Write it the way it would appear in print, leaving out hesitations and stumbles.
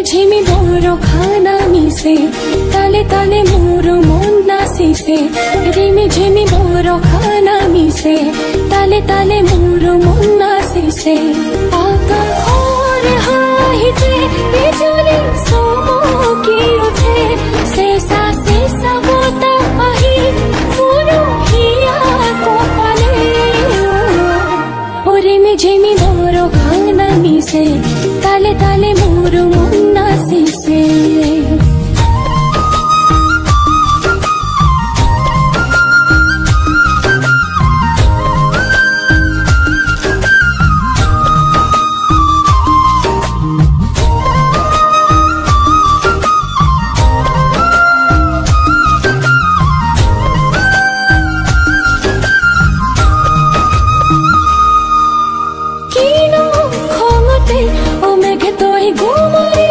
ঝিমি বড় খানা মিশে তালে তালে মোর মন নাচিছে রিমি ঝিমি বড় খানা মিশে তালে তালে মোর মন নাচিছে আকাশৰ হাঁহিতে